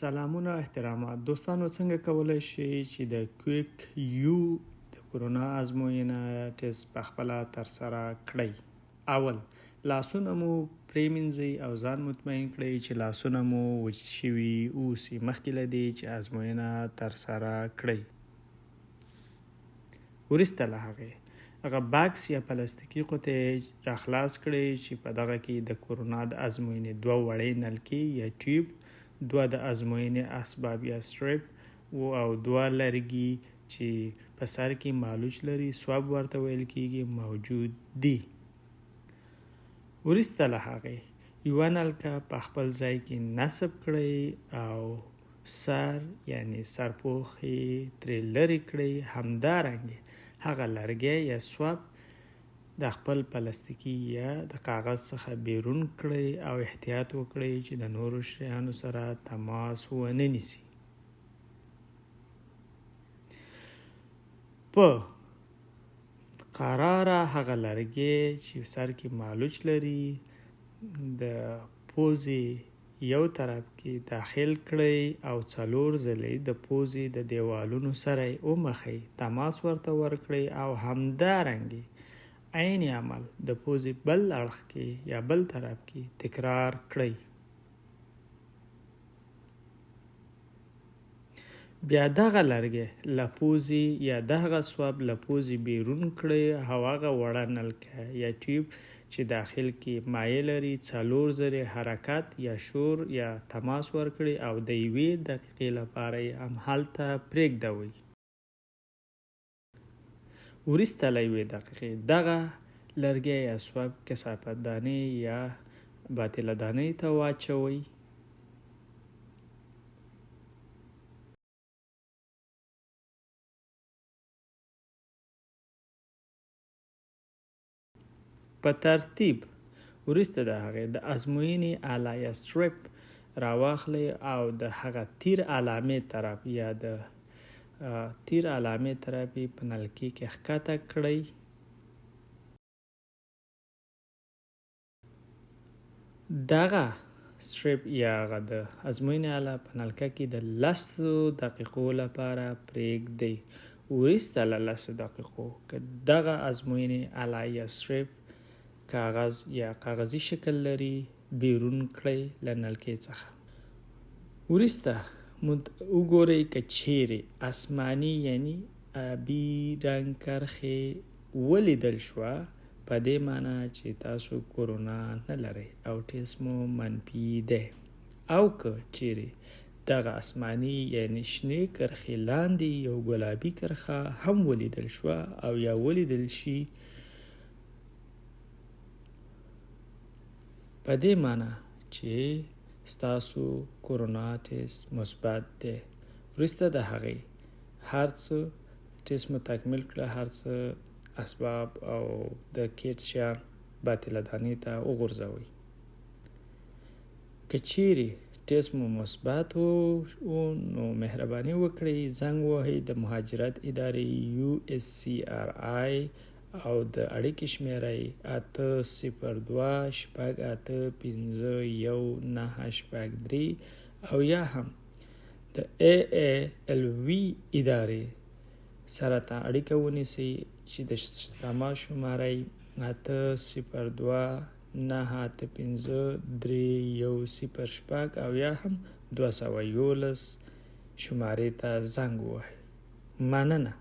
سلامونه احترامات دوستانو څنګه کولای شي چې د کویک یو د کرونا ازموینه ټیسټ په خپل تر سره کړئ. اول لاسونه مو پریمنځئ او ځان مطمئن کړئ چې لاسونه مو وچ شوي اوسي مخکې له دې چې ازموینه تر سره کړئ. وروسته له هغه باکس یا پلاستیکي قوطۍ راخلاص کړئ چې په دغه کې د کرونا د ازموینې دوه وړې نلکې یا ټیوب، دوه د ازموینې اسباب یا سټریپ او دوه لرګي چې په سر کې مالوچ لري سواب ورته ویل کېږي موجود دي. وروسته له هغې یوه نلکه په خپل ځای کې نصب کړئ او سر یعنی سرپوښ یې ترې لرې کړئ. همدارنګه هغه لرګی یا سواب د خپل پلاستیکي یا د کاغذ څخه بیرون کړئ او احتیاط وکړئ چې د نورو شیانو سره تماس ونه نیسي. په قراره هغه لرګی چې سر کې مالوچ لري د پوزې یو طرف کې داخل کړئ او 4 ځلې د پوزې د دیوالونو سره ومخئ، تماس ورته ورکړئ او همدارنګه عین عمل د پوزې بل اړخ کې یا بل طرف کې تکرار کړئ. بیا دغه لرګی له پوزې یا دغه سواب له پوزې بیرون کړئ او هغه وړه نلکه یا ټیوب چې داخل کې مایع لري 4 ځلې حرکت یا شور یا تماس ورکړئ او د 1 دقیقې لپاره یې همهلته پرېږدئ. وروسته له 1 دقیقې دغه لرګی یا سواب کثافت دانې یا باطله دانې ته واچوئ. په ترتیب وروسته د هغې د ازموینې آله یا سټریپ راواخلئ او د هغه تیر علامې طرف یا د تیر علامې طرف په نلکې کې ښکته کړئ. دغه سټریپ یا هغه د ازموینې آله په نلکه کې د 10 دقیقو لپاره پرېږدئ. وروسته له 10 دقیقو که دغه ازموینې آله یا سټریپ کاغذ یا کاغذي شکل لري بیرون کړئ له نلکې څخه. وروسته وګورئ که چیرې آسماني یعنی آبي رنګ کرښې ولیدل شوه په دې معنی چې تاسو کرونا نه لرئ او ټیسټ مو منفي دی. او که چیرې دغه آسماني یعنی شنې کرښې لاندې یو ګلابي کرښه هم ولیدل شوه او یا ولیدل شي په دې معنی چې ستاسو کرونا ټیسټ مثبت دی. وروسته د هغې هر څه ټیسټ مو تکمیل کړه، هر څه اسباب او د کیټ شیان باطله دانې ته وغورځوئ. که چیرې ټیسټ مو مثبت و نو مهرباني وکړئ زنګ ووهئ د مهاجرت ادارې USCRI او د اړیکې شمیره 802-685-1983 او یا هم د AALV ادارې سره اړیکه ونیسئ چې د تماس شماره 802-985-3106 او یا هم 211 شمارې ته زنګ ووهئ. مننه.